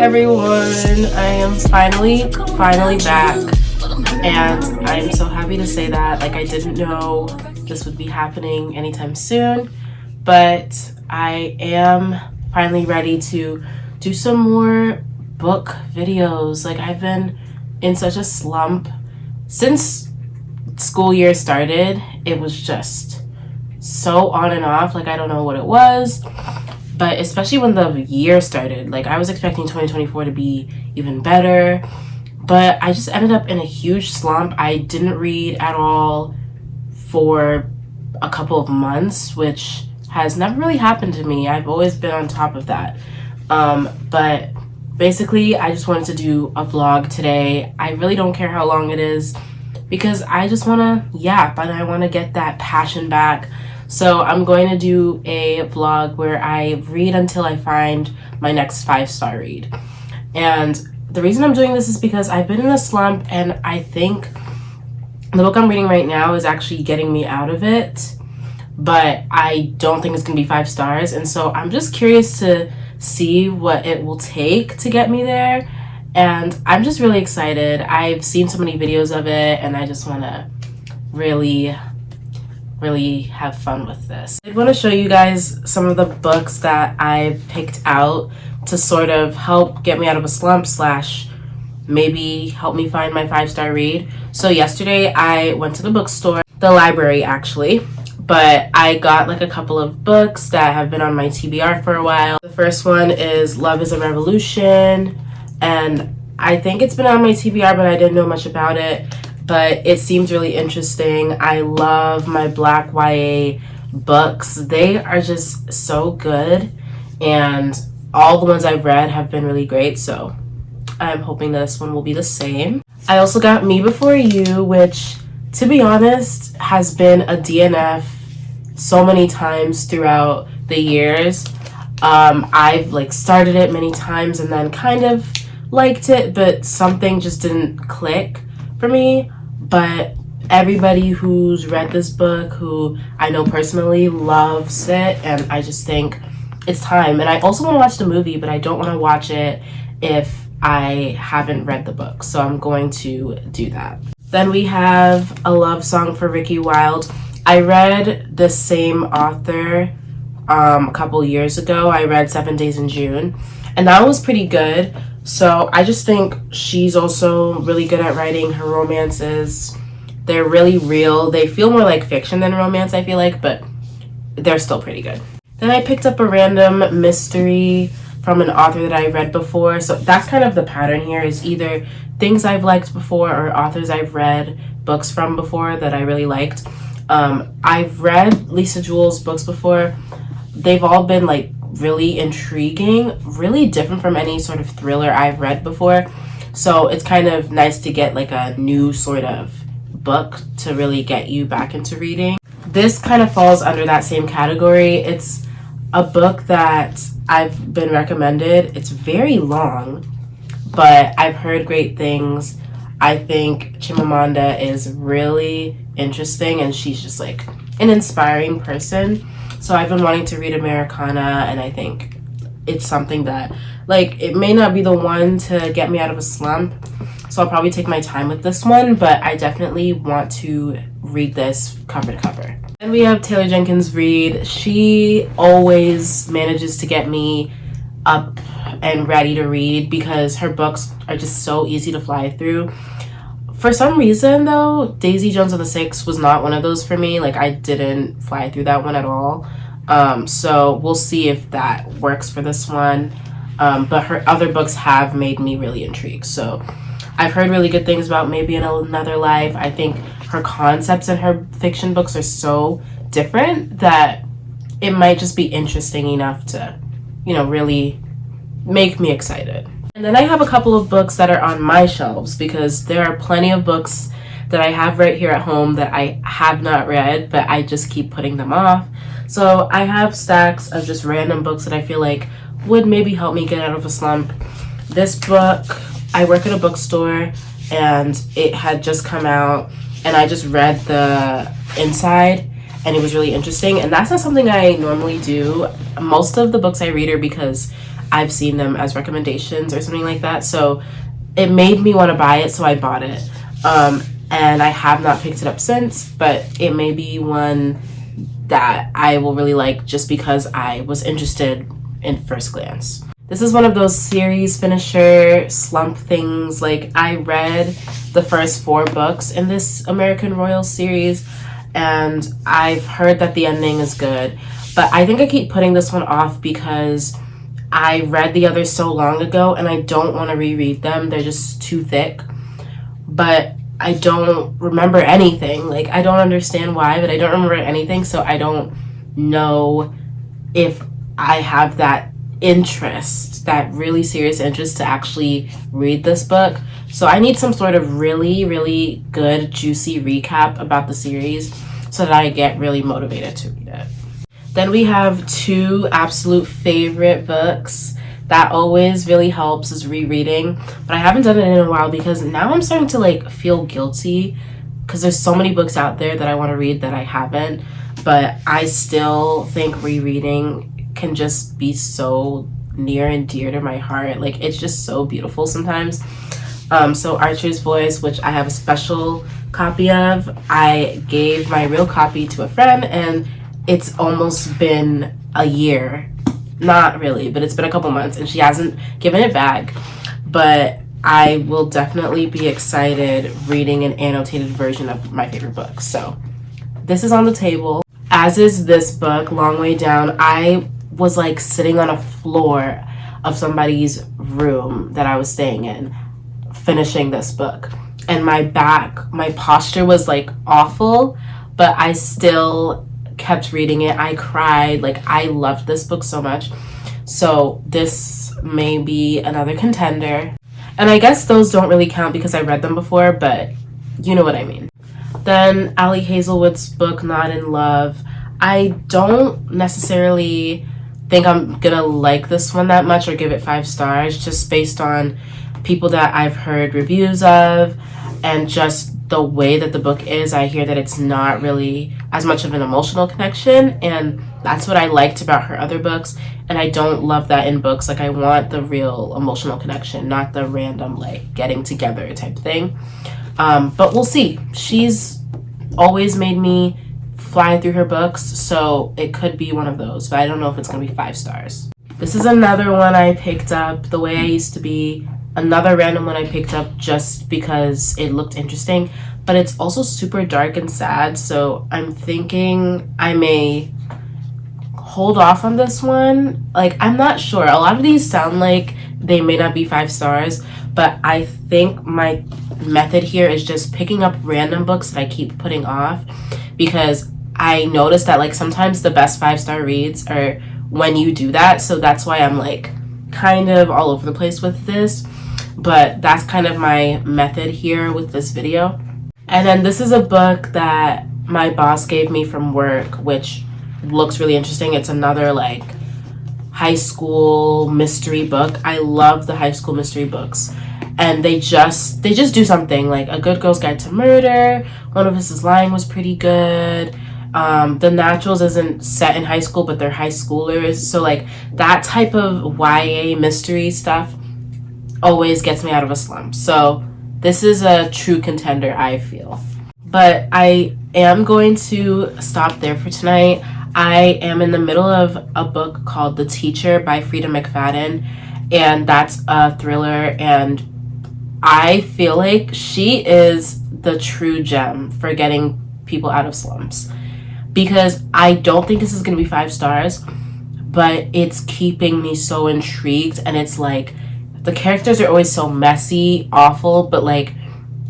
everyone, I am finally back, and I'm so happy to say that. Like, I didn't know this would be happening anytime soon, but I am finally ready to do some more book videos. Like, I've been in such a slump since school year started. It was just so on and off. Like, I don't know what it was, but especially when the year started, like, I was expecting 2024 to be even better, but I just ended up in a huge slump. I didn't read at all for a couple of months, which has never really happened to me. I've always been on top of that. But basically, I just wanted to do a vlog today. I really don't care how long it is, because I just want to yap and I want to get that passion back. So I'm going to do a vlog where I read until I find my next 5-star read. And the reason I'm doing this is because I've been in a slump, and I think the book I'm reading right now is actually getting me out of it, but I don't think it's going to be 5 stars. And so I'm just curious to see what it will take to get me there. And I'm just really excited. I've seen so many videos of it, and I just want to really have fun with this. I want to show you guys some of the books that I've picked out to sort of help get me out of a slump / maybe help me find my 5-star read. So yesterday I went to the bookstore, the library actually, but I got like a couple of books that have been on my TBR for a while. The first one is Love is a Revolution, and I think it's been on my TBR, but I didn't know much about it. But it seems really interesting. I love my Black YA books. They are just so good, and all the ones I've read have been really great, so I'm hoping this one will be the same. I also got Me Before You, which, to be honest, has been a DNF so many times throughout the years. I've like started it many times and then kind of liked it, but something just didn't click for me. But everybody who's read this book, who I know personally, loves it, and I just think it's time. And I also want to watch the movie, but I don't want to watch it if I haven't read the book, so I'm going to do that. Then we have A Love Song for Ricky Wilde. I read the same author a couple years ago. I read 7 Days in June, and that was pretty good. So I just think she's also really good at writing her romances. They're really real. They feel more like fiction than romance, I feel like, but they're still pretty good. Then I picked up a random mystery from an author that I read before. So that's kind of the pattern here, is either things I've liked before or authors I've read books from before that I really liked. I've read Lisa Jewell's books before. They've all been like really intriguing, really different from any sort of thriller I've read before. So it's kind of nice to get like a new sort of book to really get you back into reading. This kind of falls under that same category. It's a book that I've been recommended. It's very long, but I've heard great things. I think Chimamanda is really interesting, and she's just like an inspiring person. So I've been wanting to read Americana, and I think it's something that, like, it may not be the one to get me out of a slump, so I'll probably take my time with this one, but I definitely want to read this cover to cover. And we have Taylor Jenkins Reid. She always manages to get me up and ready to read because her books are just so easy to fly through. For some reason, though, Daisy Jones and the Six was not one of those for me. Like, I didn't fly through that one at all. So we'll see if that works for this one. But her other books have made me really intrigued. So I've heard really good things about Maybe in Another Life. I think her concepts in her fiction books are so different that it might just be interesting enough to, you know, really make me excited. And then I have a couple of books that are on my shelves, because there are plenty of books that I have right here at home that I have not read, but I just keep putting them off. So I have stacks of just random books that I feel like would maybe help me get out of a slump. This book, I work at a bookstore, and it had just come out, and I just read the inside, and it was really interesting. And that's not something I normally do. Most of the books I read are because I've seen them as recommendations or something like that. So it made me want to buy it, so I bought it. And I have not picked it up since, but it may be one that I will really like just because I was interested in first glance. This is one of those series finisher slump things. Like, I read the first 4 books in this American Royal series, and I've heard that the ending is good. But I think I keep putting this one off because I read the others so long ago and I don't want to reread them. They're just too thick. But I don't remember anything. Like, I don't understand why, but I don't remember anything, so I don't know if I have that interest, that really serious interest to actually read this book. So I need some sort of really, really good, juicy recap about the series so that I get really motivated to read it. Then we have 2 absolute favorite books that always really helps is rereading, but I haven't done it in a while because now I'm starting to like feel guilty because there's so many books out there that I want to read that I haven't, but I still think rereading can just be so near and dear to my heart. Like, it's just so beautiful sometimes. So Archer's Voice, which I have a special copy of, I gave my real copy to a friend, and it's almost been a year. Not really, but it's been a couple months and she hasn't given it back. But I will definitely be excited reading an annotated version of my favorite book. So this is on the table, as is this book, Long Way Down. I was like sitting on a floor of somebody's room that I was staying in, finishing this book. And my posture was like awful, but I still kept reading it. I cried. Like, I loved this book so much. So this may be another contender. And I guess those don't really count because I read them before, but you know what I mean. Then Ali Hazelwood's book, Not in Love. I don't necessarily think I'm gonna like this one that much or give it 5 stars, just based on people that I've heard reviews of and just the way that the book is. I hear that it's not really as much of an emotional connection, and that's what I liked about her other books, and I don't love that in books. Like, I want the real emotional connection, not the random like getting together type thing. But we'll see. She's always made me fly through her books, so it could be one of those, but I don't know if it's gonna be 5 stars. This is another one I picked up, The Way I Used to Be. Another random one I picked up just because it looked interesting, but it's also super dark and sad, so I'm thinking I may hold off on this one. Like, I'm not sure. A lot of these sound like they may not be 5 stars, but I think my method here is just picking up random books that I keep putting off, because I noticed that like sometimes the best 5-star reads are when you do that, so that's why I'm like kind of all over the place with this. But that's kind of my method here with this video. And then this is a book that my boss gave me from work, which looks really interesting. It's another like high school mystery book. I love the high school mystery books, and they just do something. Like, A Good Girl's Guide to Murder, One of Us is Lying was pretty good. The Naturals isn't set in high school, but they're high schoolers, so like that type of YA mystery stuff always gets me out of a slump. So this is a true contender, I feel. But I am going to stop there for tonight. I am in the middle of a book called The Teacher by Frida McFadden, and that's a thriller, and I feel like she is the true gem for getting people out of slumps, because I don't think this is going to be 5 stars, but it's keeping me so intrigued, and it's like the characters are always so messy, awful, but like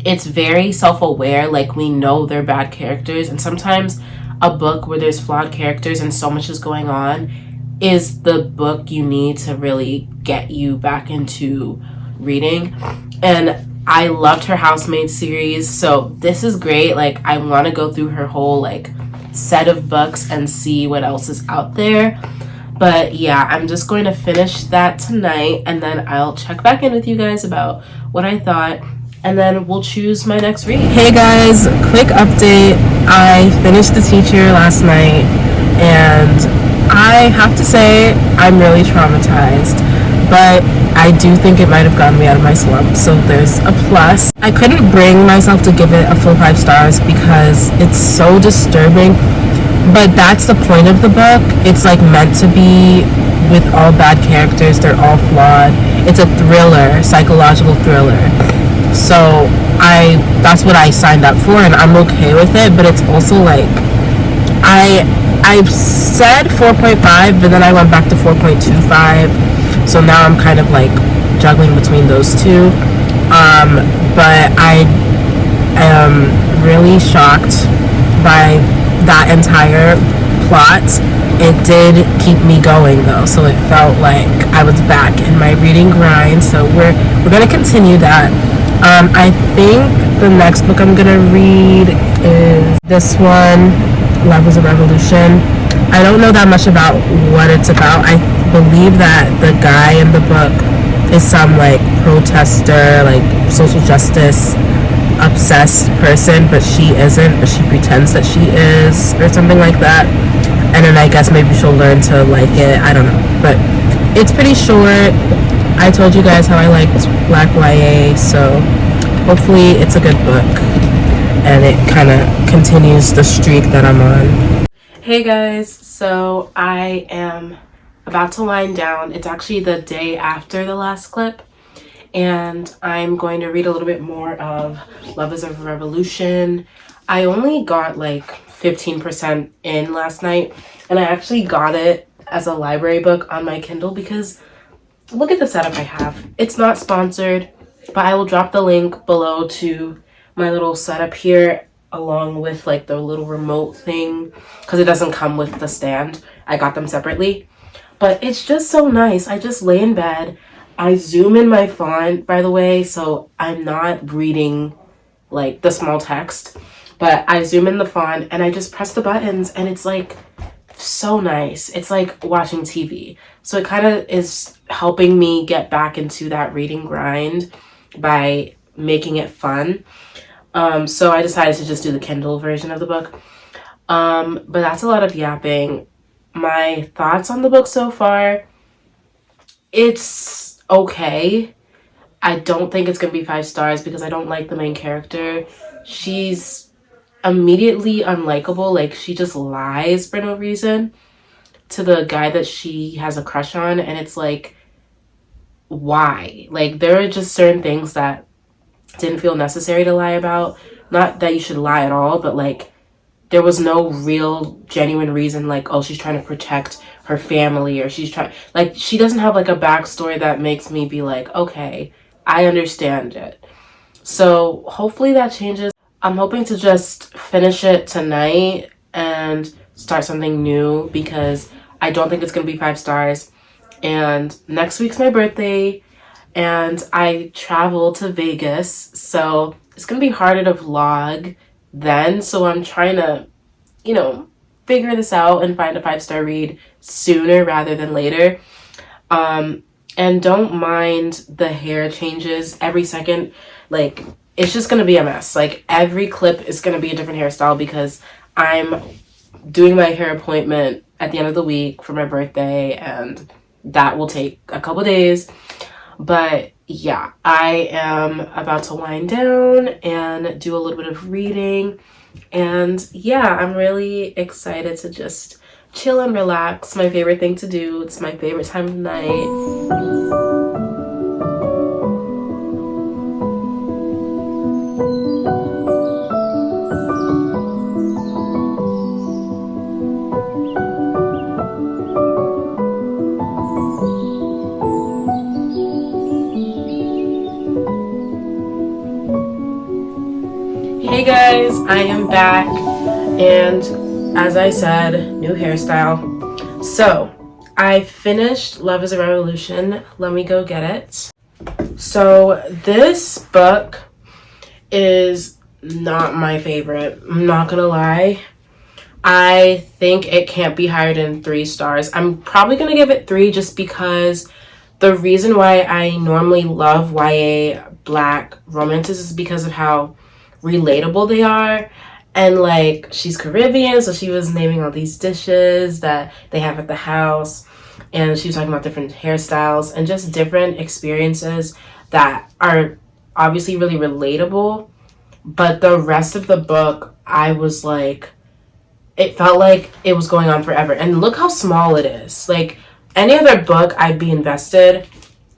it's very self-aware. Like, we know they're bad characters, and sometimes a book where there's flawed characters and so much is going on is the book you need to really get you back into reading. And I loved her Housemaid series, so this is great. Like, I want to go through her whole like set of books and see what else is out there. But yeah, I'm just going to finish that tonight, and then I'll check back in with you guys about what I thought, and then we'll choose my next read. Hey guys, quick update. I finished The Teacher last night, and I have to say I'm really traumatized. but I do think it might have gotten me out of my slump, so there's a plus. I couldn't bring myself to give it a full 5 stars because it's so disturbing, but that's the point of the book. It's like meant to be with all bad characters, they're all flawed. It's a thriller, psychological thriller. So that's what I signed up for, and I'm okay with it, but it's also like I said 4.5, but then I went back to 4.25. So now I'm kind of like juggling between those two. But I am really shocked by that entire plot. It did keep me going though, so it felt like I was back in my reading grind. So we're gonna continue that. I think the next book I'm gonna read is this one, Love is a Revolution. I don't know that much about what it's about. I believe that the guy in the book is some like protester, like social justice obsessed person, but she isn't, but she pretends that she is, or something like that. And then I guess maybe she'll learn to like it. I don't know, but it's pretty short. I told you guys how I liked Black YA, so hopefully it's a good book and it kind of continues the streak that I'm on. Hey guys, so I am about to wind down. It's actually the day after the last clip, and I'm going to read a little bit more of Love is a Revolution. I only got like 15% in last night, and I actually got it as a library book on my Kindle because look at the setup I have. It's not sponsored, but I will drop the link below to my little setup here along with like the little remote thing because it doesn't come with the stand. I got them separately, but it's just so nice. I just lay in bed. I zoom in my font, by the way, so I'm not reading like the small text, but I zoom in the font and I just press the buttons and it's like so nice. It's like watching TV. So it kind of is helping me get back into that reading grind by making it fun. So I decided to just do the Kindle version of the book. But that's a lot of yapping. My thoughts on the book so far, it's okay. I don't think it's going to be 5 stars because I don't like the main character. She's immediately unlikable. Like, she just lies for no reason to the guy that she has a crush on. And it's like, why? Like, there are just certain things that didn't feel necessary to lie about. Not that you should lie at all, but like, there was no real genuine reason, like, oh, she's trying to protect her family, or she's trying, like, she doesn't have like a backstory that makes me be like, okay, I understand it. So hopefully that changes. I'm hoping to just finish it tonight and start something new because I don't think it's gonna be 5 stars. And next week's my birthday and I travel to Vegas, so it's gonna be harder to vlog then. So I'm trying to, figure this out and find a 5-star read sooner rather than later. And don't mind the hair changes every second. Like, it's just gonna be a mess. Like, every clip is gonna be a different hairstyle because I'm doing my hair appointment at the end of the week for my birthday, and that will take a couple days. But yeah, I am about to wind down and do a little bit of reading. And yeah, I'm really excited to just chill and relax. My favorite thing to do. It's my favorite time of night. Hey guys, I am back, and as I said, new hairstyle. So I finished Love is a Revolution. Let me go get it. So this book is not my favorite. I'm not gonna lie. I think it can't be higher than 3 stars. I'm probably gonna give it 3 just because the reason why I normally love YA Black romances is because of how relatable they are. And like, she's Caribbean, so she was naming all these dishes that they have at the house, and she was talking about different hairstyles and just different experiences that are obviously really relatable. But the rest of the book, I was like, it felt like it was going on forever. And look how small it is. Like, any other book, I'd be invested.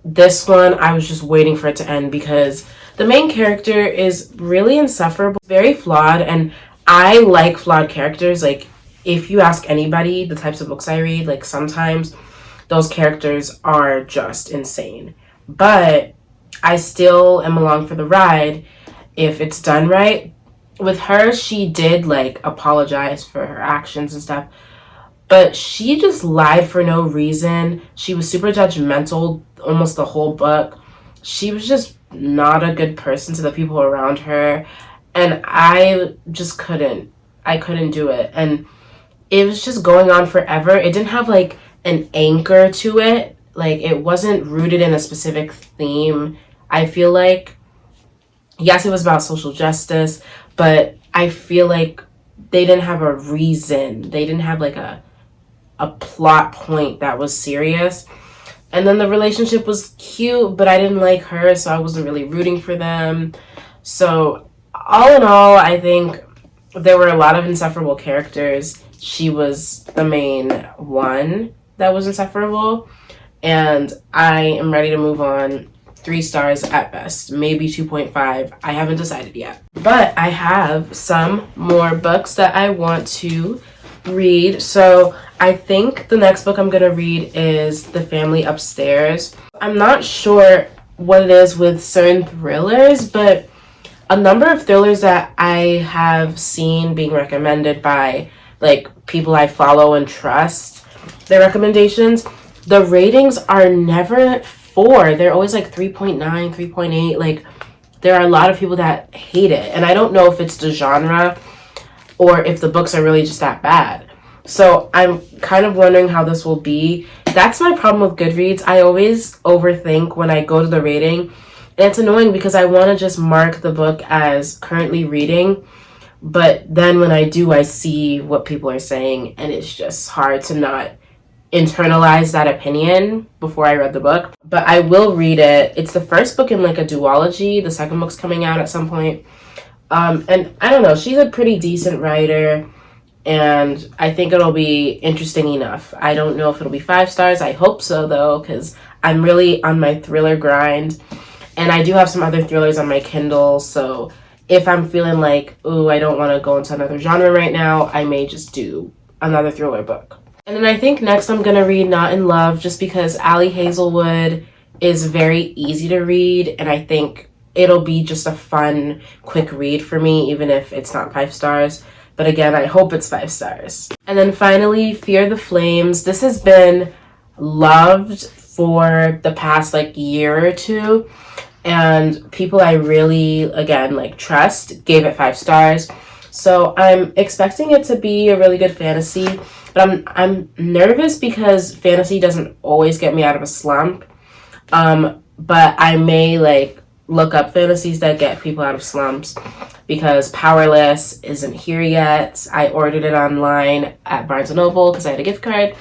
This one, I was just waiting for it to end because the main character is really insufferable, very flawed, and I like flawed characters. Like, if you ask anybody the types of books I read, like, sometimes those characters are just insane. But I still am along for the ride if it's done right. With her, she did like apologize for her actions and stuff, but she just lied for no reason. She was super judgmental almost the whole book. She was just not a good person to the people around her, and I couldn't do it. And it was just going on forever. It didn't have like an anchor to it. Like, it wasn't rooted in a specific theme. I feel like, yes, it was about social justice, but I feel like they didn't have a reason. They didn't have like a plot point that was serious. And then the relationship was cute, but I didn't like her, so I wasn't really rooting for them. So all in all, I think there were a lot of insufferable characters. She was the main one that was insufferable, and I am ready to move on. 3 stars at best, maybe 2.5. I haven't decided yet. But I have some more books that I want to read. So I think the next book I'm going to read is The Family Upstairs. I'm not sure what it is with certain thrillers, but a number of thrillers that I have seen being recommended by like people I follow and trust, their recommendations, the ratings are never 4. They're always like 3.9, 3.8. Like, there are a lot of people that hate it, and I don't know if it's the genre or if the books are really just that bad. So I'm kind of wondering how this will be. That's my problem with Goodreads. I always overthink when I go to the rating, and it's annoying because I want to just mark the book as currently reading, but then when I do, I see what people are saying, and it's just hard to not internalize that opinion before I read the book. But I will read it. It's the first book in like a duology. The second book's coming out at some point. And I don't know, she's a pretty decent writer, and I think it'll be interesting enough. I don't know if it'll be 5 stars. I hope so though, because I'm really on my thriller grind, and I do have some other thrillers on my Kindle. So if I'm feeling like, ooh, I don't want to go into another genre right now, I may just do another thriller book. And then I think next I'm going to read Not in Love, just because Ali Hazelwood is very easy to read, and I think it'll be just a fun, quick read for me, even if it's not 5 stars. But again, I hope it's 5 stars. And then finally, Fear the Flames. This has been loved for the past like year or two, and people I really, again, like trust gave it 5 stars. So I'm expecting it to be a really good fantasy. But I'm nervous because fantasy doesn't always get me out of a slump. But I may like look up fantasies that get people out of slumps, because Powerless isn't here yet. I ordered it online at Barnes & Noble because I had a gift card.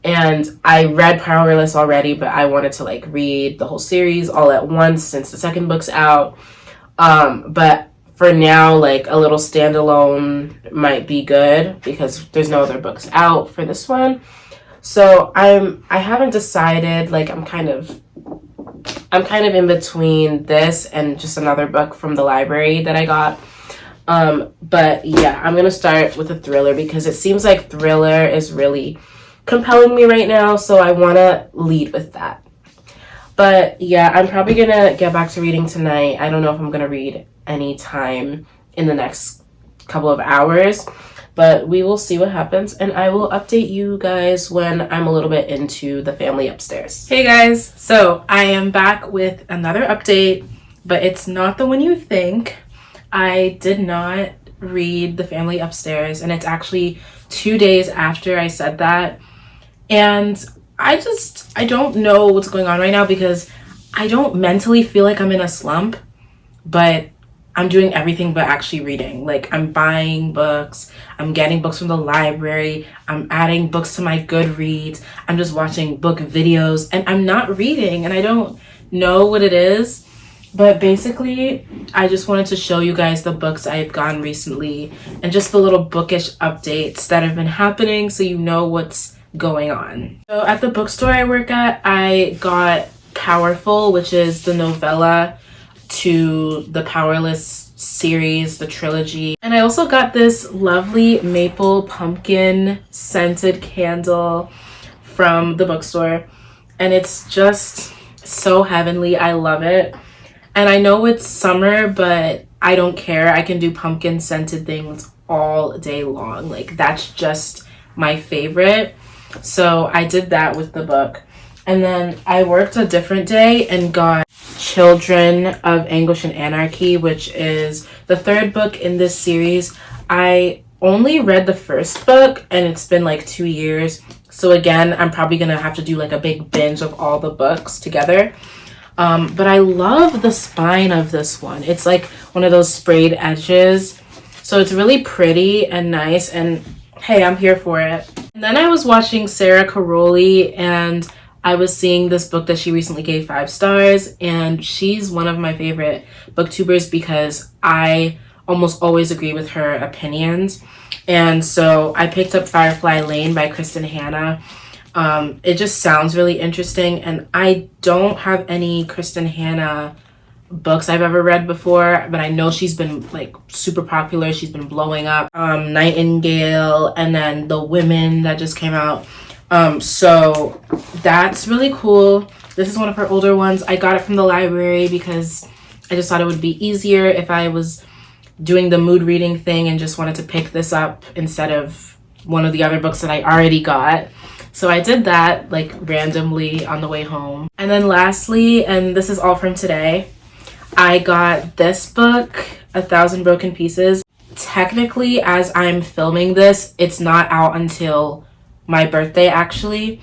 And I read Powerless already, but I wanted to like read the whole series all at once since the second book's out. But for now, like a little standalone might be good because there's no other books out for this one. So I haven't decided. Like, I'm kind of in between this and just another book from the library that I got. But yeah, I'm gonna start with a thriller because it seems like thriller is really compelling me right now, so I want to lead with that. But yeah, I'm probably gonna get back to reading tonight. I don't know if I'm gonna read any time in the next couple of hours, but we will see what happens, and I will update you guys when I'm a little bit into The Family Upstairs. Hey guys, so I am back with another update, but it's not the one you think. I did not read The Family Upstairs, and it's actually 2 days after I said that. And I don't know what's going on right now because I don't mentally feel like I'm in a slump, but I'm doing everything but actually reading. Like, I'm buying books, I'm getting books from the library, I'm adding books to my Goodreads, I'm just watching book videos, and I'm not reading, and I don't know what it is. But basically, I just wanted to show you guys the books I've gotten recently and just the little bookish updates that have been happening so you know what's going on. So at the bookstore I work at, I got Powerful, which is the novella to the Powerless series, the trilogy. And I also got this lovely maple pumpkin scented candle from the bookstore, and it's just so heavenly. I love it. And I know it's summer, but I don't care. I can do pumpkin scented things all day long. Like, that's just my favorite. So I did that with the book. And then I worked a different day and got Children of Anguish and Anarchy, which is the third book in this series. I only read the first book and it's been like 2 years. So again, I'm probably going to have to do like a big binge of all the books together. But I love the spine of this one. It's like one of those sprayed edges. So it's really pretty and nice. And hey, I'm here for it. And then I was watching Sarah Caroli, and I was seeing this book that she recently gave 5 stars. And she's one of my favorite booktubers because I almost always agree with her opinions. And so I picked up Firefly Lane by Kristen Hanna. It just sounds really interesting, and I don't have any Kristen Hanna books I've ever read before, but I know she's been like super popular. She's been blowing up. Nightingale, and then The Women that just came out. So that's really cool. This is one of her older ones. I got it from the library because I just thought it would be easier if I was doing the mood reading thing and just wanted to pick this up instead of one of the other books that I already got. So I did that like randomly on the way home. And then lastly, and this is all from today, I got this book, 1,000 Broken Pieces. Technically, as I'm filming this, it's not out until my birthday actually,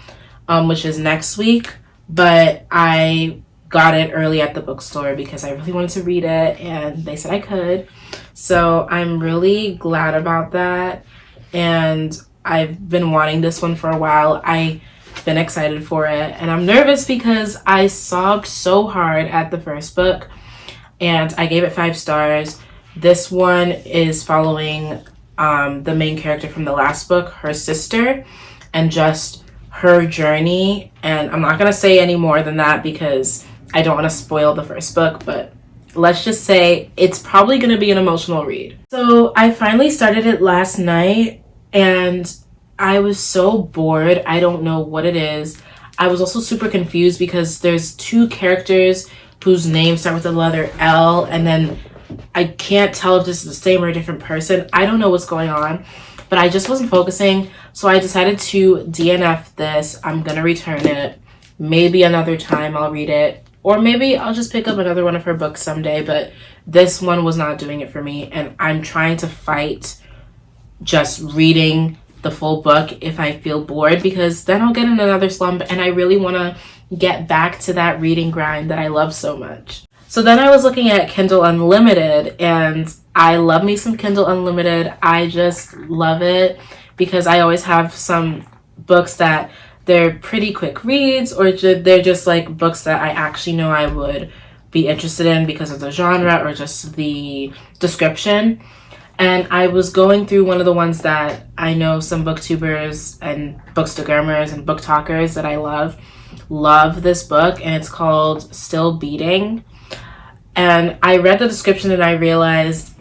which is next week. But I got it early at the bookstore because I really wanted to read it and they said I could. So I'm really glad about that. And I've been wanting this one for a while. I've been excited for it. And I'm nervous because I sobbed so hard at the first book. And I gave it 5 stars. This one is following the main character from the last book, her sister, and just her journey. And I'm not going to say any more than that because I don't want to spoil the first book. But let's just say it's probably going to be an emotional read. So I finally started it last night. And I was so bored. I don't know what it is. I was also super confused because there's 2 characters whose names start with the letter L, and then I can't tell if this is the same or a different person. I don't know what's going on, but I just wasn't focusing. So I decided to DNF this. I'm going to return it. Maybe another time I'll read it. Or maybe I'll just pick up another one of her books someday. But this one was not doing it for me. And I'm trying to fight just reading the full book if I feel bored, because then I'll get in another slump, and I really want to get back to that reading grind that I love so much. So then I was looking at Kindle Unlimited, and I love me some Kindle Unlimited. I just love it because I always have some books that they're pretty quick reads, or they're just like books that I actually know I would be interested in because of the genre or just the description. And I was going through one of the ones that I know some booktubers and bookstagrammers and book talkers that I love this book, and it's called Still Beating. And I read the description and I realized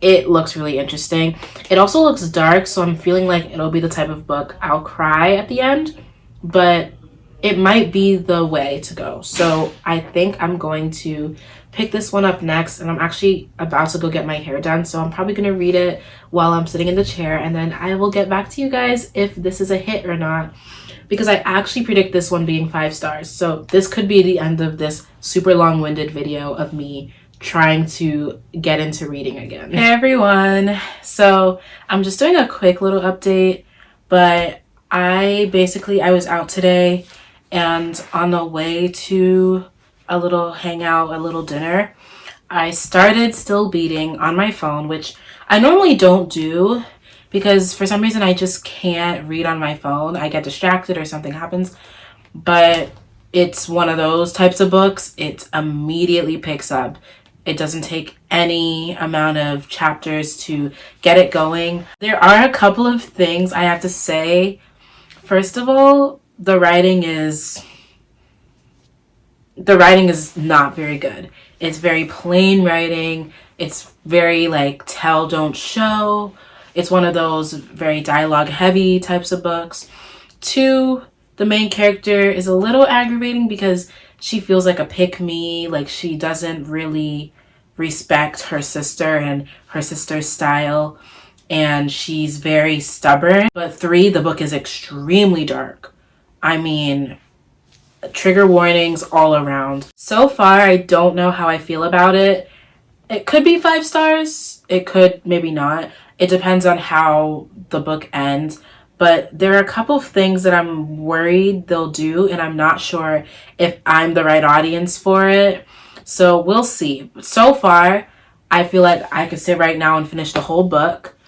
it looks really interesting. It also looks dark, so I'm feeling like it'll be the type of book I'll cry at the end, but it might be the way to go. So I think I'm going to pick this one up next, and I'm actually about to go get my hair done, so I'm probably going to read it while I'm sitting in the chair, and then I will get back to you guys if this is a hit or not, because I actually predict this one being 5 stars. So this could be the end of this super long-winded video of me trying to get into reading again. Hey everyone, so I'm just doing a quick little update, but I was out today and on the way to a little hangout, a little dinner, I started Still Beating on my phone, which I normally don't do because for some reason I just can't read on my phone. I get distracted or something happens. But it's one of those types of books. It immediately picks up. It doesn't take any amount of chapters to get it going. There are a couple of things I have to say. First of all, the writing is not very good. It's very plain writing. It's very like tell, don't show. It's one of those very dialogue heavy types of books. Two, the main character is a little aggravating because she feels like a pick me, like she doesn't really respect her sister and her sister's style, and she's very stubborn. But three, the book is extremely dark. I mean, trigger warnings all around. So far, I don't know how I feel about it. It could be 5 stars. It could maybe not. It depends on how the book ends. But there are a couple of things that I'm worried they'll do, and I'm not sure if I'm the right audience for it. So we'll see. So far, I feel like I could sit right now and finish the whole book.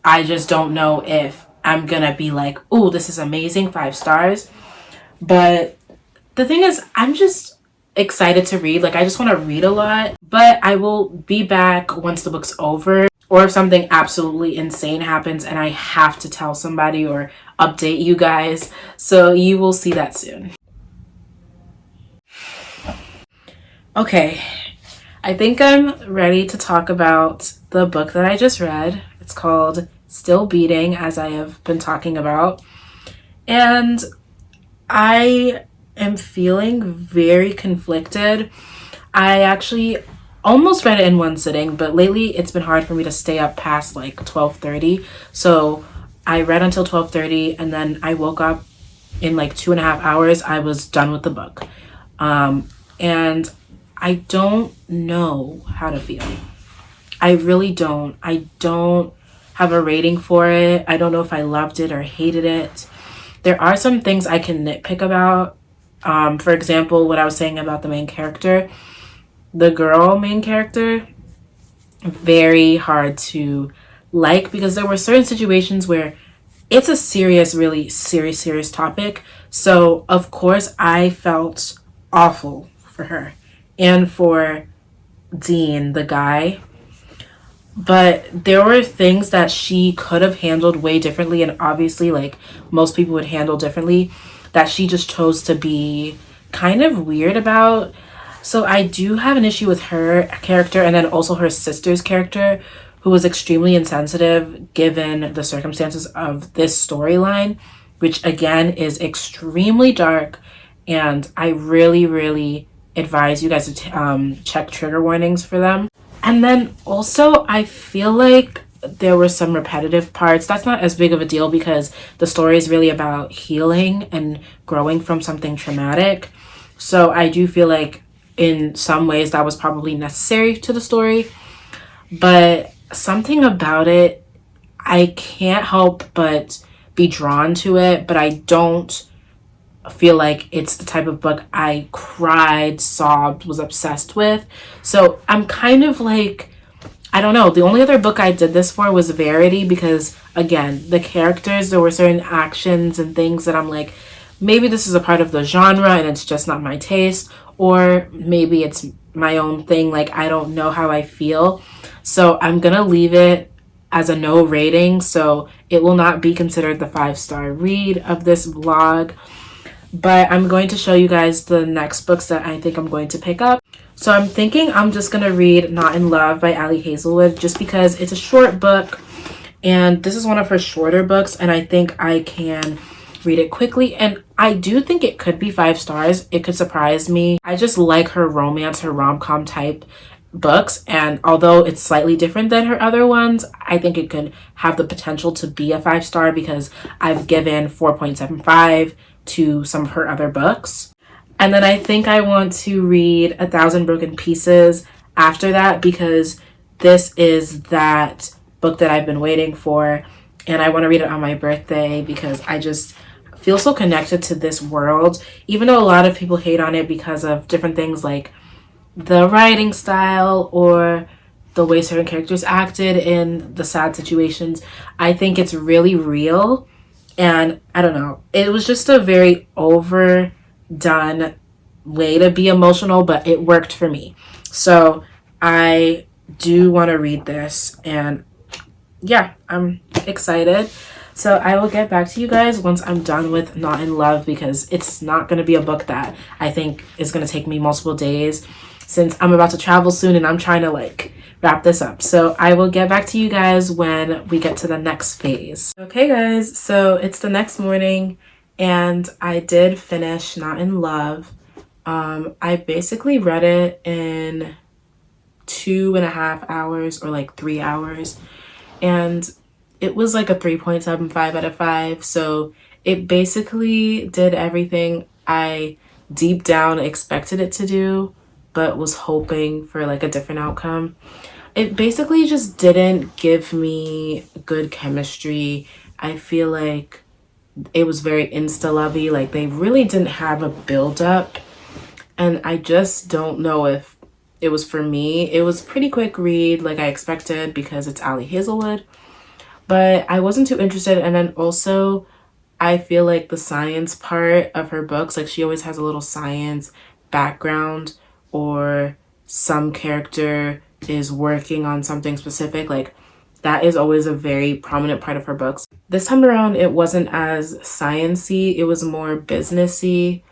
I just don't know if I'm gonna be like, oh, this is amazing, 5 stars. But the thing is, I'm just excited to read. Like, I just want to read a lot. But I will be back once the book's over. Or if something absolutely insane happens and I have to tell somebody or update you guys. So you will see that soon. Okay, I think I'm ready to talk about the book that I just read. It's called Still Beating, as I have been talking about. And I am feeling very conflicted. I actually almost read it in one sitting, but lately it's been hard for me to stay up past like 12:30. So I read until 12:30, and then I woke up in like 2.5 hours. I was done with the book. And I don't know how to feel. I really don't. I don't have a rating for it. I don't know if I loved it or hated it. There are some things I can nitpick about. For example, what I was saying about the main character. The girl main character, very hard to like because there were certain situations where it's a serious, really serious topic. So, of course, I felt awful for her and for Dean, the guy. But there were things that she could have handled way differently, and obviously, like most people would handle differently, that she just chose to be kind of weird about. So I do have an issue with her character and then also her sister's character, who was extremely insensitive given the circumstances of this storyline, which again is extremely dark. And I really, really advise you guys to check trigger warnings for them. And then also, I feel like there were some repetitive parts. That's not as big of a deal because the story is really about healing and growing from something traumatic. So I do feel like in some ways that was probably necessary to the story. But something about it, I can't help but be drawn to it, but I don't feel like it's the type of book I cried, sobbed, was obsessed with. So I'm kind of like, I don't know. The only other book I did this for was Verity because, again, the characters, there were certain actions and things that I'm like, maybe this is a part of the genre and it's just not my taste, or maybe it's my own thing. Like, I don't know how I feel. So I'm going to leave it as a no rating. So it will not be considered the 5-star read of this vlog. But I'm going to show you guys the next books that I think I'm going to pick up. So I'm thinking I'm just going to read Not in Love by Ali Hazelwood just because it's a short book. And this is one of her shorter books. And I think I can read it quickly. And I do think it could be 5 stars. It could surprise me. I just like her romance, her rom-com type books. And although it's slightly different than her other ones, I think it could have the potential to be a 5-star because I've given 4.75 to some of her other books. And then I think I want to read 1,000 Broken Pieces after that because this is that book that I've been waiting for. And I want to read it on my birthday because I just feel so connected to this world. Even though a lot of people hate on it because of different things like the writing style or the way certain characters acted in the sad situations. I think it's really real. And I don't know, it was just a very overdone way to be emotional, but it worked for me. So I do want to read this, and yeah, I'm excited. So I will get back to you guys once I'm done with Not in Love, because it's not going to be a book that I think is going to take me multiple days, since I'm about to travel soon and I'm trying to like wrap this up. So I will get back to you guys when we get to the next phase. Okay guys, so it's the next morning and I did finish Not in Love. I basically read it in 2.5 hours, or like 3 hours, and it was like a 3.75 out of 5. So it basically did everything I deep down expected it to do, but was hoping for like a different outcome. It basically just didn't give me good chemistry. I feel like it was very insta-lovey. Like they really didn't have a build-up, and I just don't know if it was for me. It was pretty quick read like I expected because it's Ali Hazelwood, but I wasn't too interested. And then also I feel like the science part of her books, like she always has a little science background, or some character is working on something specific, like that is always a very prominent part of her books. This time around it wasn't as science-y, it was more businessy,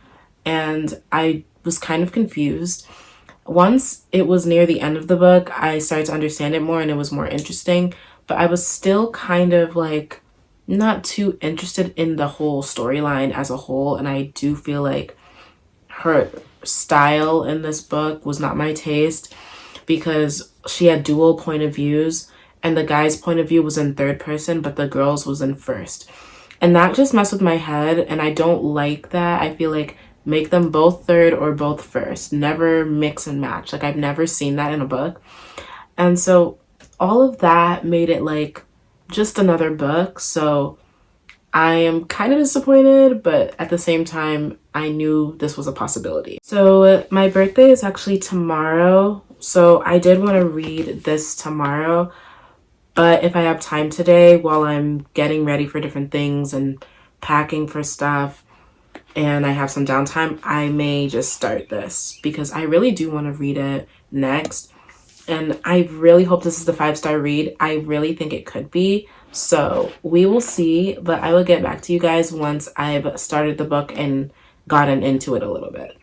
and I was kind of confused. Once it was near the end of the book, I started to understand it more and it was more interesting, but I was still kind of like not too interested in the whole storyline as a whole. And I do feel like her style in this book was not my taste, because she had dual point of views, and the guy's point of view was in third person but the girl's was in first, and that just messed with my head, and I don't like that. I feel like make them both third or both first, never mix and match. Like I've never seen that in a book. And so all of that made it like just another book. So I am kind of disappointed, but at the same time I knew this was a possibility. So my birthday is actually tomorrow, so I did want to read this tomorrow, but if I have time today while I'm getting ready for different things and packing for stuff, and I have some downtime, I may just start this because I really do want to read it next. And I really hope this is the 5-star read. I really think it could be. So we will see, but I will get back to you guys once I've started the book and gotten into it a little bit.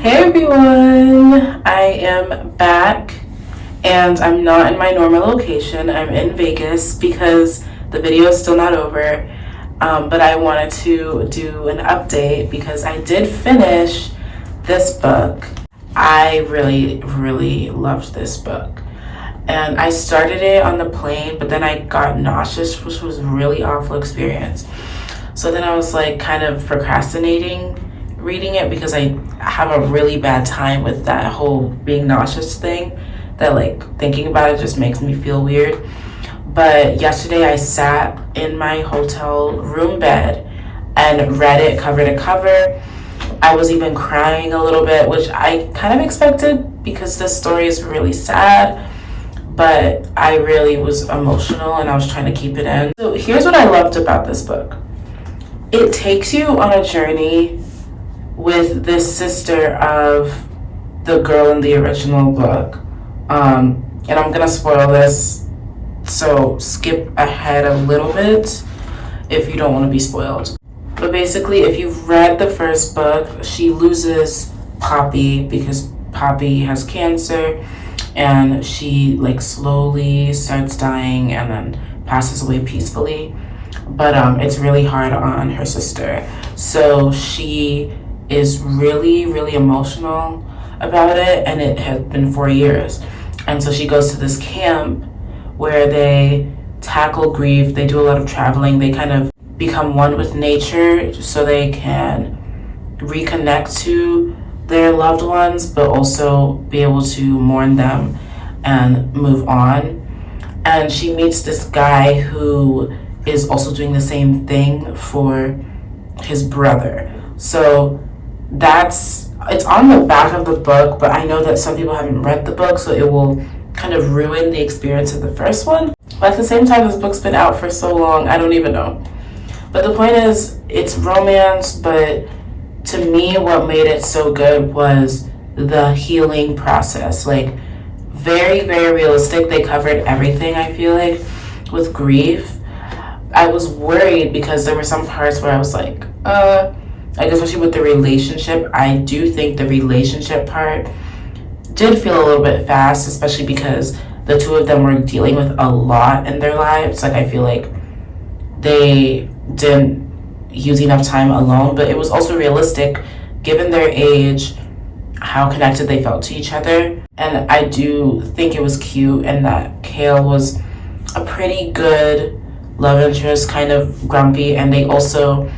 Hey everyone, I am back. And I'm not in my normal location. I'm in Vegas because the video is still not over. But I wanted to do an update because I did finish this book. I really, really loved this book. And I started it on the plane, but then I got nauseous, which was a really awful experience. So then I was like kind of procrastinating reading it because I have a really bad time with that whole being nauseous thing. That like thinking about it just makes me feel weird. But yesterday I sat in my hotel room bed and read it cover to cover. I was even crying a little bit, which I kind of expected because this story is really sad, but I really was emotional and I was trying to keep it in. So here's what I loved about this book. It takes you on a journey with this sister of the girl in the original book. And I'm gonna spoil this, so skip ahead a little bit if you don't want to be spoiled. But basically, if you've read the first book, she loses Poppy because Poppy has cancer, and she like slowly starts dying and then passes away peacefully. But it's really hard on her sister, so she is really, really emotional about it, and it has been 4 years. And so she goes to this camp where they tackle grief. They do a lot of traveling. They kind of become one with nature so they can reconnect to their loved ones, but also be able to mourn them and move on. And she meets this guy who is also doing the same thing for his brother. So it's on the back of the book, but I know that some people haven't read the book, so it will kind of ruin the experience of the first one. But at the same time, this book's been out for so long, I don't even know. But the point is, it's romance, but to me, what made it so good was the healing process. Like, very, very realistic. They covered everything, I feel like, with grief. I was worried because there were some parts where I was like, like, especially with the relationship. I do think the relationship part did feel a little bit fast, especially because the two of them were dealing with a lot in their lives. Like, I feel like they didn't use enough time alone, but it was also realistic given their age, how connected they felt to each other. And I do think it was cute, and that Kale was a pretty good love interest, kind of grumpy, and they also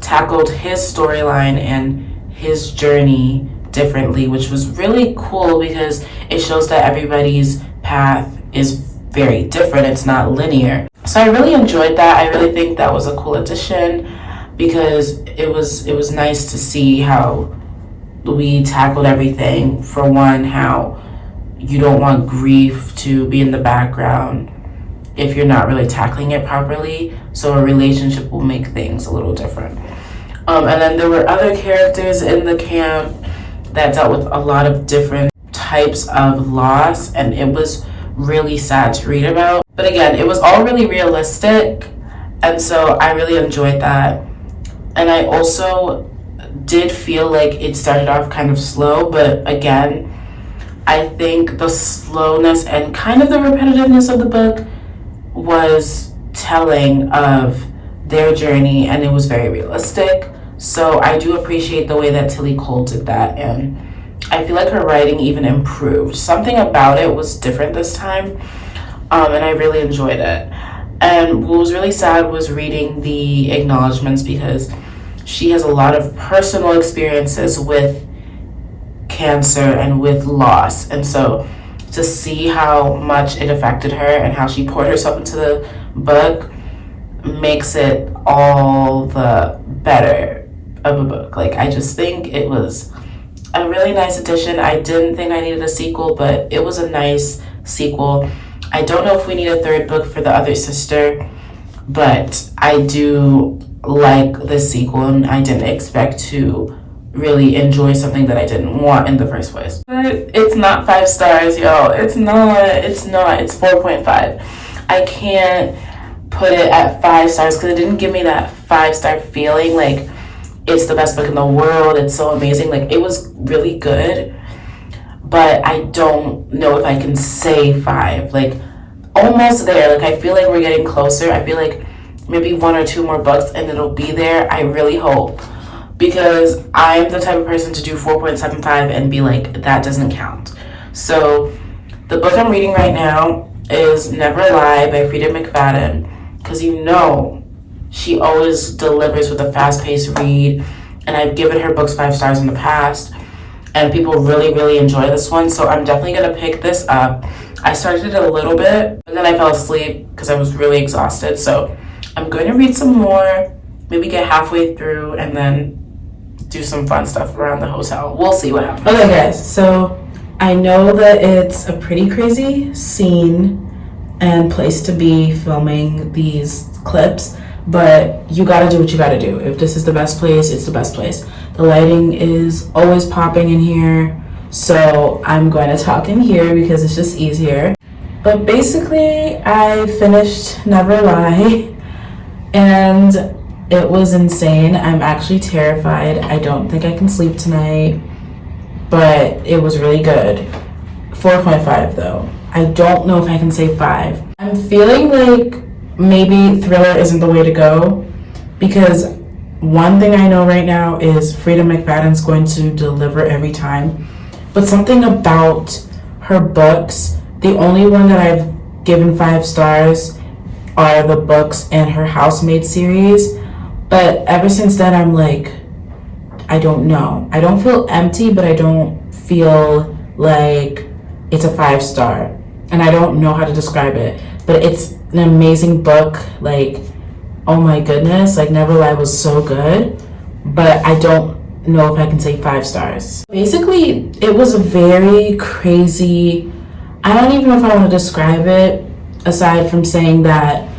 tackled his storyline and his journey differently, which was really cool because it shows that everybody's path is very different. It's not linear. So I really enjoyed that. I really think that was a cool addition because it was nice to see how we tackled everything. For one, how you don't want grief to be in the background if you're not really tackling it properly. So a relationship will make things a little different. And then there were other characters in the camp that dealt with a lot of different types of loss, and it was really sad to read about. But again, it was all really realistic, and so I really enjoyed that. And I also did feel like it started off kind of slow, but again, I think the slowness and kind of the repetitiveness of the book was telling of their journey, and it was very realistic. So I do appreciate the way that Tilly Cole did that, and I feel like her writing even improved. Something about it was different this time, and I really enjoyed it. And what was really sad was reading the acknowledgments because she has a lot of personal experiences with cancer and with loss, and so to see how much it affected her and how she poured herself into the book makes it all the better of a book. Like, I just think it was a really nice addition. I didn't think I needed a sequel, but it was a nice sequel. I don't know if we need a third book for the other sister, but I do like the sequel, and I didn't expect to really enjoy something that I didn't want in the first place. But it's not 5 stars, yo. It's not. It's 4.5. I can't put it at 5 stars because it didn't give me that 5-star feeling like it's the best book in the world, it's so amazing. Like, it was really good, but I don't know if I can say 5. Like, almost there. Like, I feel like we're getting closer. I feel like maybe 1 or 2 more books and it'll be there. I really hope, because I'm the type of person to do 4.75 and be like, that doesn't count. So the book I'm reading right now is Never Lie by Frida McFadden, because she always delivers with a fast-paced read, and I've given her books 5 stars in the past, and people really, really enjoy this one, so I'm definitely going to pick this up. I started it a little bit, but then I fell asleep because I was really exhausted, so I'm going to read some more, maybe get halfway through, and then do some fun stuff around the hotel. We'll see what happens. Okay, guys, so I know that it's a pretty crazy scene and place to be filming these clips, but you gotta do what you gotta do. If this is the best place, it's the best place. The lighting is always popping in here, so I'm going to talk in here because it's just easier. But basically, I finished Never Lie, and it was insane. I'm actually terrified. I don't think I can sleep tonight, but it was really good. 4.5 though. I don't know if I can say 5. I'm feeling like maybe thriller isn't the way to go, because one thing I know right now is Frida McFadden's going to deliver every time, but something about her books, the only one that I've given 5 stars are the books in her Housemaid series, but ever since then I'm like, I don't know. I don't feel empty, but I don't feel like it's a 5-star, and I don't know how to describe it, but it's an amazing book. Like, oh my goodness, like Never Lie was so good, but I don't know if I can say 5 stars. Basically, it was a very crazy, I don't even know if I want to describe it aside from saying that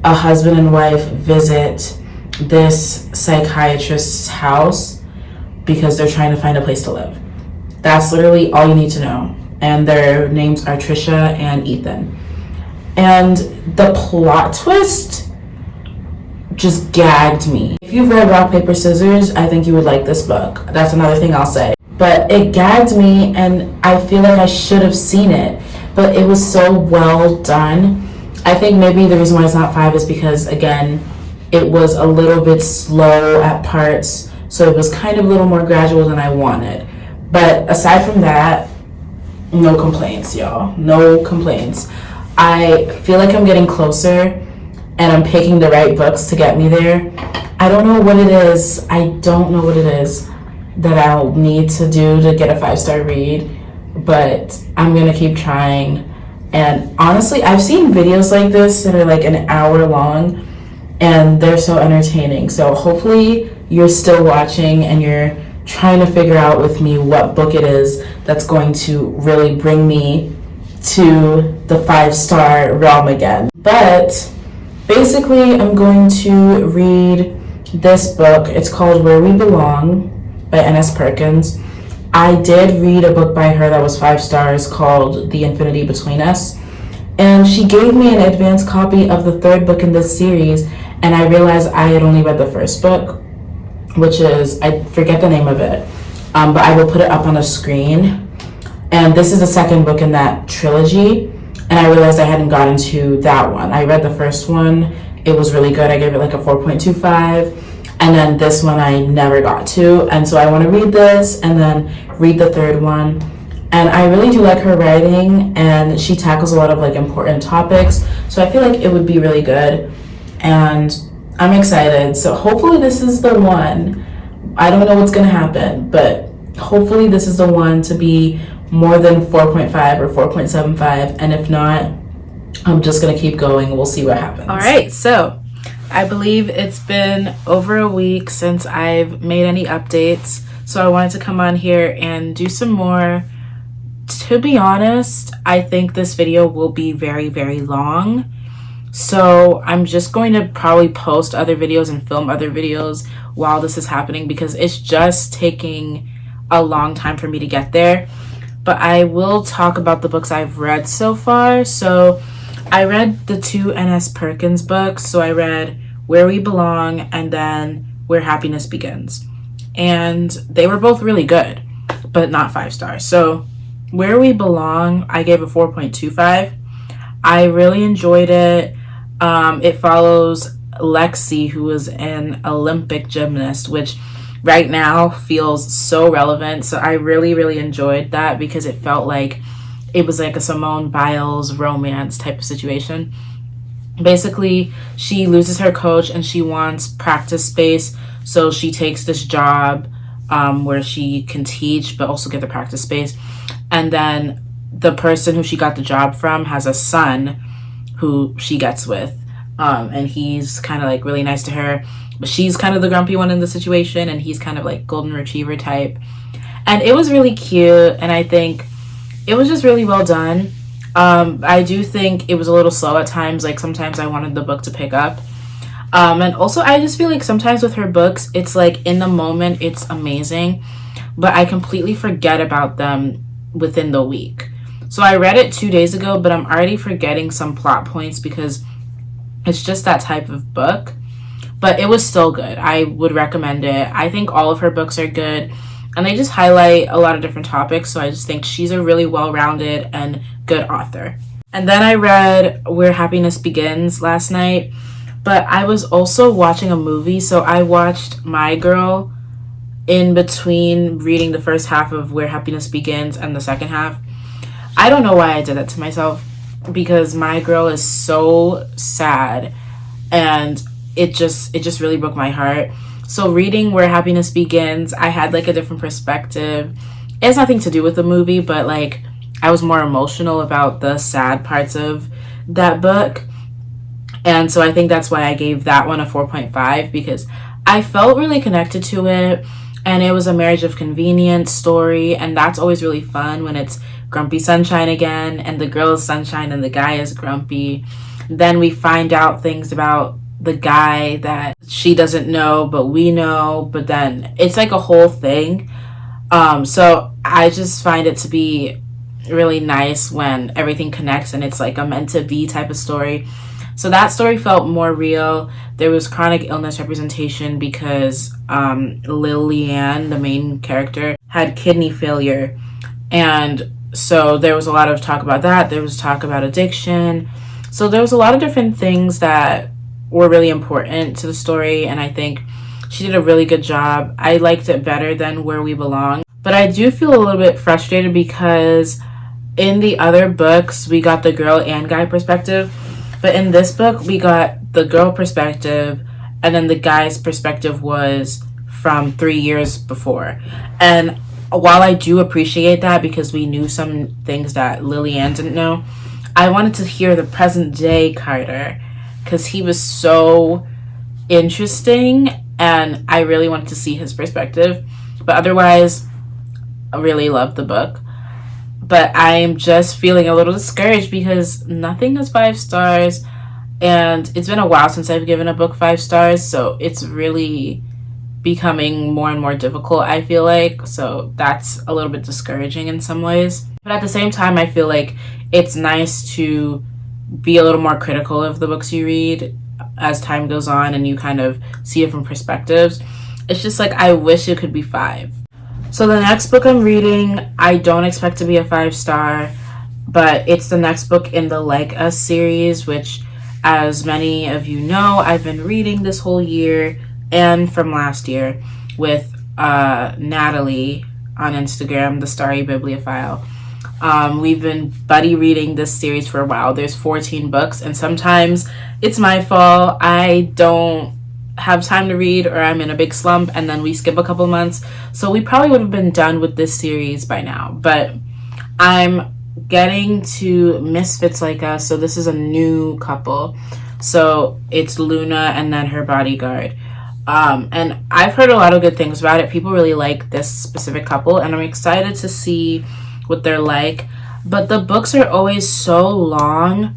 a husband and wife visit this psychiatrist's house because they're trying to find a place to live. That's literally all you need to know. And their names are Trisha and Ethan. And the plot twist just gagged me. If you've read Rock, Paper, Scissors, I think you would like this book. That's another thing I'll say. But it gagged me, and I feel like I should have seen it. But it was so well done. I think maybe the reason why it's not 5 is because, again, it was a little bit slow at parts. So it was kind of a little more gradual than I wanted. But aside from that, no complaints, y'all. No complaints. I feel like I'm getting closer and I'm picking the right books to get me there. I don't know what it is. I don't know what it is that I'll need to do to get a 5-star read, but I'm gonna keep trying. And honestly, I've seen videos like this that are like an hour long and they're so entertaining. So hopefully you're still watching and you're trying to figure out with me what book it is that's going to really bring me to the 5-star realm again. But basically, I'm going to read this book. It's called Where We Belong by N.S. Perkins. I did read a book by her that was 5 stars called The Infinity Between Us. And she gave me an advanced copy of the 3rd book in this series, and I realized I had only read the 1st book, which is, I forget the name of it, but I will put it up on the screen. And this is the 2nd book in that trilogy, and I realized I hadn't gotten to that one. I read the 1st one, it was really good. I gave it like a 4.25, and then this one I never got to, and so I want to read this and then read the 3rd one. And I really do like her writing, and she tackles a lot of like important topics, so I feel like it would be really good, and I'm excited. So hopefully this is the one. I don't know what's gonna happen, but hopefully this is the one to be more than 4.5 or 4.75, and if not, I'm just gonna keep going. We'll see what happens. All right, so I believe it's been over a week since I've made any updates, so I wanted to come on here and do some more. To be honest, I think this video will be very, very long, so I'm just going to probably post other videos and film other videos while this is happening because it's just taking a long time for me to get there. But I will talk about the books I've read so far. So I read the 2 N.S. Perkins books. So I read Where We Belong and then Where Happiness Begins. And they were both really good, but not 5 stars. So Where We Belong, I gave a 4.25. I really enjoyed it. It follows Lexi, who is an Olympic gymnast, which right now feels so relevant. So I really, really enjoyed that because it felt like it was like a Simone Biles romance type of situation. Basically, she loses her coach and she wants practice space. So she takes this job where she can teach but also get the practice space. And then the person who she got the job from has a son who she gets with. And he's kind of like really nice to her. But she's kind of the grumpy one in the situation, and he's kind of like golden retriever type. And it was really cute, and I think it was just really well done. I do think it was a little slow at times. Like sometimes I wanted the book to pick up. And also I just feel like sometimes with her books, it's like in the moment, it's amazing, but I completely forget about them within the week. So I read it 2 days ago, but I'm already forgetting some plot points because it's just that type of book. But it was still good. I would recommend it. I think all of her books are good, and they just highlight a lot of different topics. So I just think she's a really well-rounded and good author. And then I read Where Happiness Begins last night, but I was also watching a movie. So I watched My Girl in between reading the first half of Where Happiness Begins and the second half. I don't know why I did that to myself because My Girl is so sad, and it just really broke my heart. So reading Where Happiness Begins, I had like a different perspective. It has nothing to do with the movie, but like I was more emotional about the sad parts of that book. And so I think that's why I gave that one a 4.5, because I felt really connected to it. And it was a marriage of convenience story. And that's always really fun when it's grumpy sunshine again. And the girl is sunshine and the guy is grumpy. Then we find out things about the guy that she doesn't know, but we know. But then it's like a whole thing. So I just find it to be really nice when everything connects and it's like a meant to be type of story. So that story felt more real. There was chronic illness representation because Lillian, the main character, had kidney failure. And so there was a lot of talk about that. There was talk about addiction. So there was a lot of different things that were really important to the story. And I think she did a really good job. I liked it better than Where We Belong. But I do feel a little bit frustrated because in the other books, we got the girl and guy perspective. But in this book, we got the girl perspective, and then the guy's perspective was from 3 years before. And while I do appreciate that because we knew some things that Lillian didn't know, I wanted to hear the present day Carter because he was so interesting and I really wanted to see his perspective. But otherwise, I really loved the book. But I'm just feeling a little discouraged because nothing is 5 stars. And it's been a while since I've given a book 5 stars. So it's really becoming more and more difficult, I feel like. So that's a little bit discouraging in some ways. But at the same time, I feel like it's nice to be a little more critical of the books you read as time goes on and you kind of see different perspectives. It's just like I wish it could be 5. So the next book I'm reading, I don't expect to be a 5 star, but it's the next book in the Like Us series, which, as many of you know, I've been reading this whole year and from last year with Natalie on Instagram, the Starry Bibliophile. We've been buddy reading this series for a while. There's 14 books, and sometimes it's my fault. I don't have time to read, or I'm in a big slump, and then we skip a couple months. So we probably would have been done with this series by now. But I'm getting to Misfits Like Us, so this is a new couple. So it's Luna and then her bodyguard. And I've heard a lot of good things about it. People really like this specific couple, and I'm excited to see what they're like. But the books are always so long,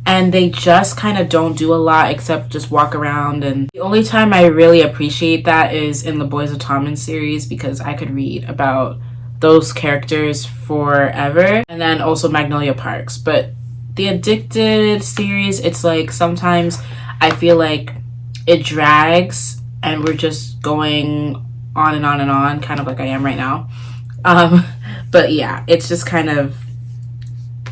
and they just kind of don't do a lot except just walk around. And the only time I really appreciate that is in the Boys of Tommen series, because I could read about those characters forever. And then also Magnolia Parks. But the Addicted series, it's like sometimes I feel like it drags and we're just going on and on and on, kind of like I am right now. But yeah, it's just kind of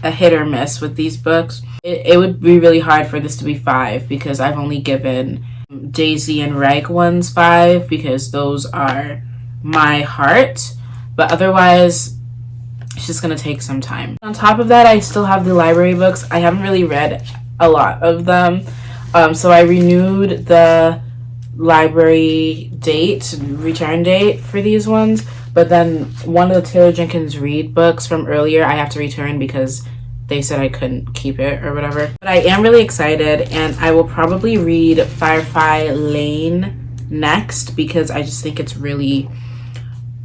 a hit or miss with these books. It would be really hard for this to be 5 because I've only given Daisy and Reich ones 5 because those are my heart. But otherwise, it's just going to take some time. On top of that, I still have the library books. I haven't really read a lot of them. So I renewed the library return date for these ones. But then one of the Taylor Jenkins Reid books from earlier, I have to return because they said I couldn't keep it or whatever. But I am really excited, and I will probably read Firefly Lane next because I just think it's really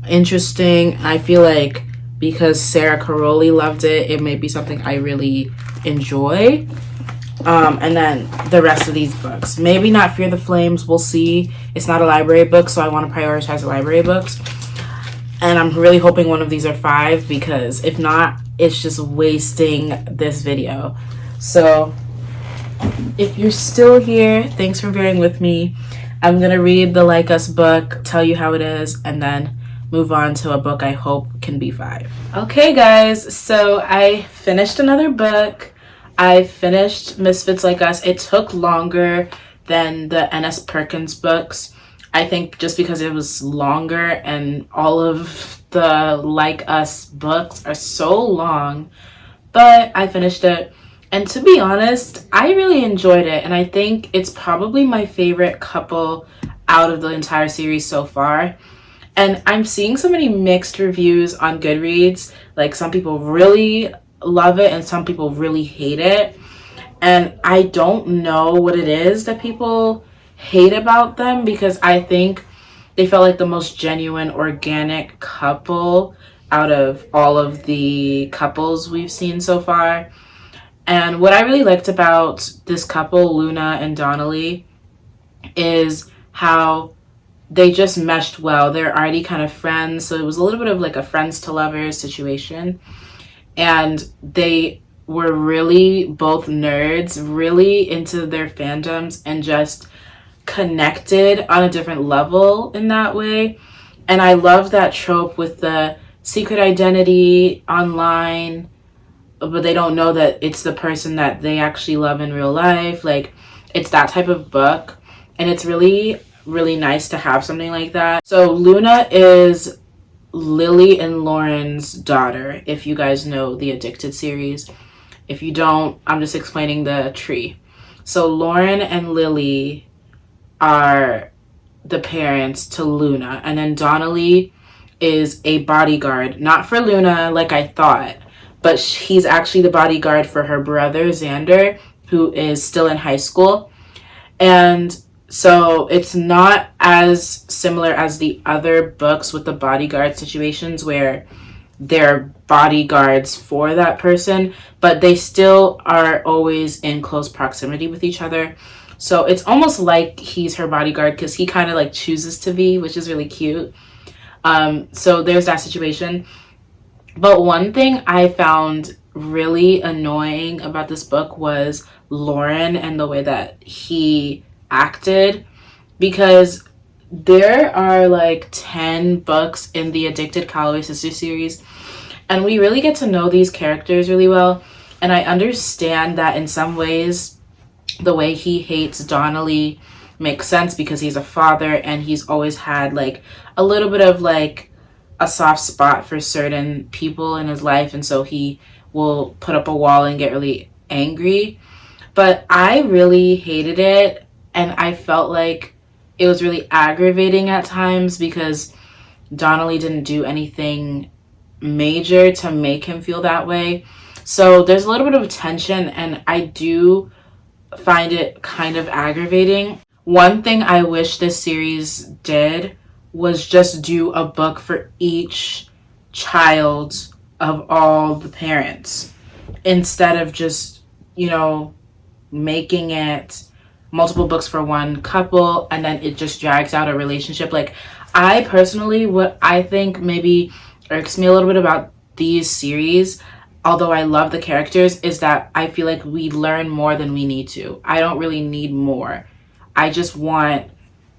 interesting. I feel like because Sarah Caroli loved it, it may be something I really enjoy. And then the rest of these books. Maybe not Fear the Flames, we'll see. It's not a library book, so I want to prioritize the library books. And I'm really hoping one of these are 5 because if not, it's just wasting this video. So if you're still here, thanks for bearing with me. I'm going to read the Like Us book, tell you how it is, and then move on to a book I hope can be 5. Okay, guys, so I finished another book. I finished Misfits Like Us. It took longer than the N.S. Perkins books. I think just because it was longer, and all of the Like Us books are so long, but I finished it. And to be honest, I really enjoyed it, and I think it's probably my favorite couple out of the entire series so far. And I'm seeing so many mixed reviews on Goodreads. Like, some people really love it and some people really hate it. And I don't know what it is that people hate about them, because I think they felt like the most genuine, organic couple out of all of the couples we've seen so far. And what I really liked about this couple, Luna and Donnelly, is how they just meshed well. They're already kind of friends, so it was a little bit of like a friends to lovers situation. And they were really both nerds, really into their fandoms, and just connected on a different level in that way. And I love that trope with the secret identity online, but they don't know that it's the person that they actually love in real life. Like, it's that type of book. And it's really, really nice to have something like that. So Luna is Lily and Lauren's daughter, if you guys know the Addicted series. If you don't, I'm just explaining the tree. So Lauren and Lily are the parents to Luna, and then Donnelly is a bodyguard, not for Luna like I thought, but he's actually the bodyguard for her brother Xander, who is still in high school. And so it's not as similar as the other books with the bodyguard situations where they're bodyguards for that person, but they still are always in close proximity with each other. So it's almost like he's her bodyguard because he kind of like chooses to be, which is really cute. So there's that situation. But one thing I found really annoying about this book was Lauren and the way that he acted, because there are like 10 books in the Addicted Calloway Sisters series, and we really get to know these characters really well. And I understand that in some ways the way he hates Donnelly makes sense, because he's a father and he's always had like a little bit of like a soft spot for certain people in his life, and so he will put up a wall and get really angry. But I really hated it, and I felt like it was really aggravating at times because Donnelly didn't do anything major to make him feel that way. So there's a little bit of tension, and I do find it kind of aggravating. One thing I wish this series did was just do a book for each child of all the parents, instead of just, making it multiple books for one couple and then it just drags out a relationship. Like, I personally, what I think maybe irks me a little bit about these series, although I love the characters, is that I feel like we learn more than we need to. I don't really need more. I just want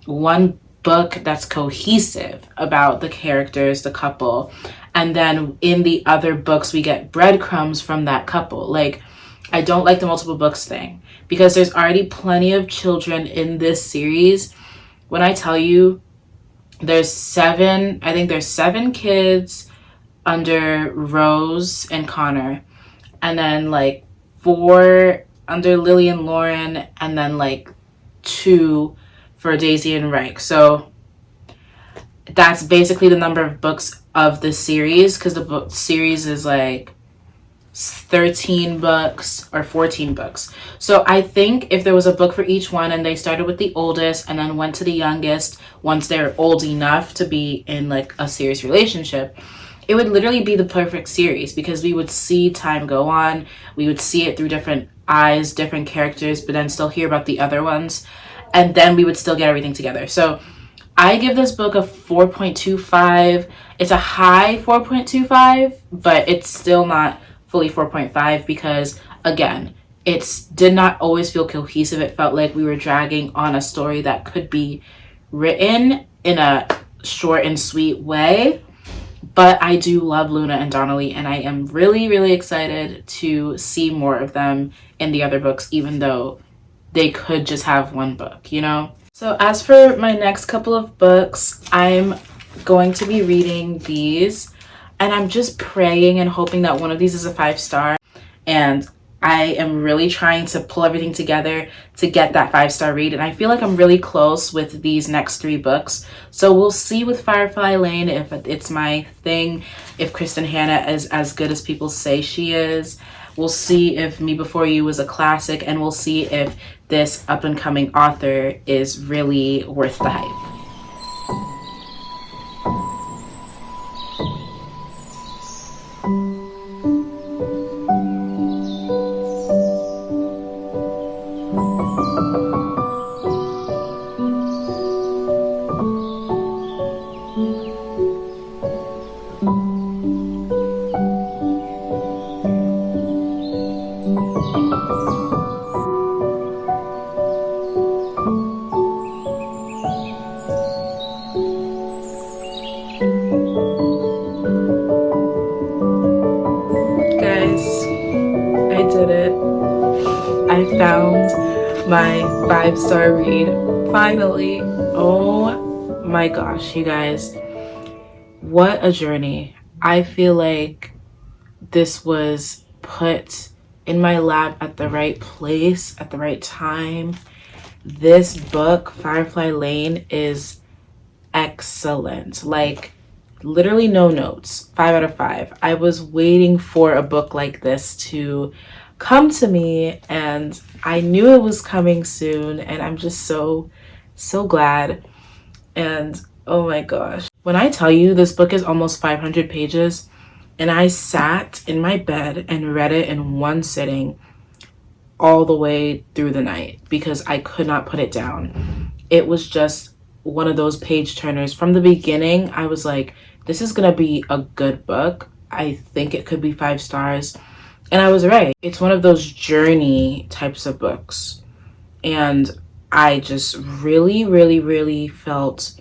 one book that's cohesive about the characters, the couple, and then in the other books we get breadcrumbs from that couple. Like, I don't like the multiple books thing, because there's already plenty of children in this series. When I tell you there's 7, I think there's 7 kids under Rose and Connor, and then like 4 under Lily and Lauren, and then like 2 for Daisy and Reich. So that's basically the number of books of the series, because the book series is like 13 books or 14 books. So I think if there was a book for each one and they started with the oldest and then went to the youngest once they're old enough to be in like a serious relationship, it would literally be the perfect series, because we would see time go on, we would see it through different eyes, different characters, but then still hear about the other ones, and then we would still get everything together. So I give this book a 4.25. It's a high 4.25, but it's still not fully 4.5, because again, it did not always feel cohesive. It felt like we were dragging on a story that could be written in a short and sweet way. But I do love Luna and Donnelly, and I am really, really excited to see more of them in the other books, even though they could just have one book, So as for my next couple of books, I'm going to be reading these, and I'm just praying and hoping that one of these is a 5-star. And I am really trying to pull everything together to get that 5-star read. And I feel like I'm really close with these next 3 books. So we'll see with Firefly Lane if it's my thing, if Kristen Hanna is as good as people say she is. We'll see if Me Before You was a classic, and we'll see if this up-and-coming author is really worth the hype. I did it. I found my 5-star read finally. Oh my gosh, you guys, what a journey. I feel like this was put in my lap at the right place at the right time. This book, Firefly Lane, is excellent. Like, literally no notes. 5 out of 5. I was waiting for a book like this to come to me, and I knew it was coming soon, and I'm just so glad. And oh my gosh, when I tell you this book is almost 500 pages, and I sat in my bed and read it in one sitting all the way through the night because I could not put it down. It was just one of those page turners. From the beginning, I was like, this is gonna be a good book. I think it could be 5 stars. And I was right. It's one of those journey types of books. And I just really felt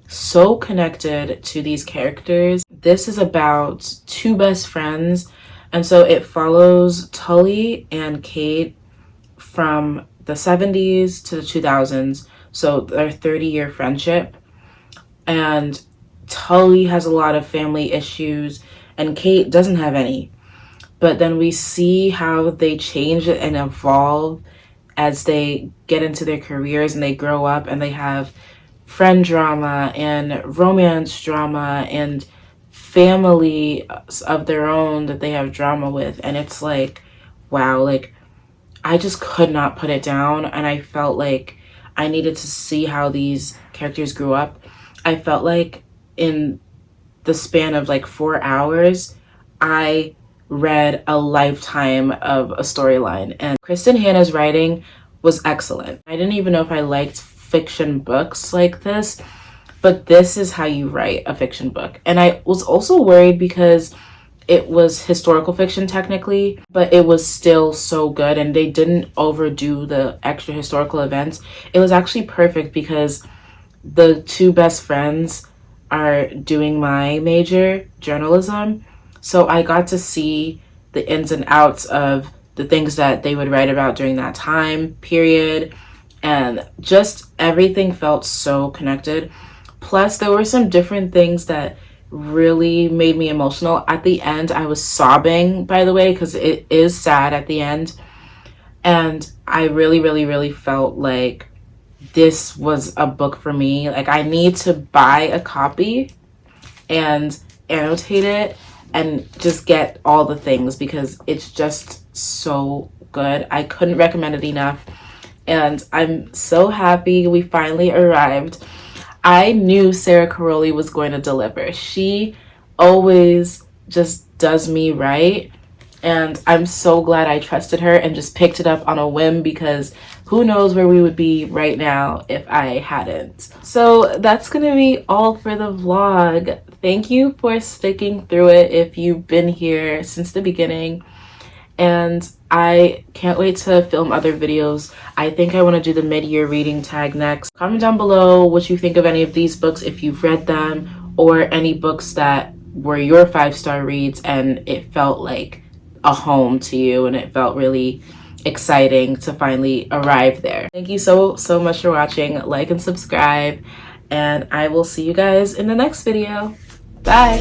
so connected to these characters. This is about 2 best friends. And so it follows Tully and Kate from the 70s to the 2000s. So their 30-year friendship. And Tully has a lot of family issues and Kate doesn't have any. But then we see how they change and evolve as they get into their careers and they grow up, and they have friend drama and romance drama and family of their own that they have drama with. And it's like, wow, like I just could not put it down, and I felt like I needed to see how these characters grew up. I felt like in the span of like 4 hours, I read a lifetime of a storyline. And Kristen Hanna's writing was excellent. I didn't even know if I liked fiction books like this, but this is how you write a fiction book. And I was also worried because it was historical fiction technically, but it was still so good, and they didn't overdo the extra historical events. It was actually perfect because the 2 best friends are doing my major, journalism. So I got to see the ins and outs of the things that they would write about during that time period. And just everything felt so connected. Plus, there were some different things that really made me emotional. At the end, I was sobbing, by the way, because it is sad at the end. And I really felt like this was a book for me. Like, I need to buy a copy and annotate it and just get all the things because it's just so good. I couldn't recommend it enough. And I'm so happy we finally arrived. I knew Sarah Caroli was going to deliver. She always just does me right. And I'm so glad I trusted her and just picked it up on a whim, because who knows where we would be right now if I hadn't. So that's gonna be all for the vlog. Thank you for sticking through it if you've been here since the beginning. And I can't wait to film other videos. I think I want to do the mid-year reading tag next. Comment down below what you think of any of these books, if you've read them, or any books that were your 5-star reads and it felt like a home to you and it felt really exciting to finally arrive there. Thank you so much for watching. Like and subscribe, and I will see you guys in the next video. Bye.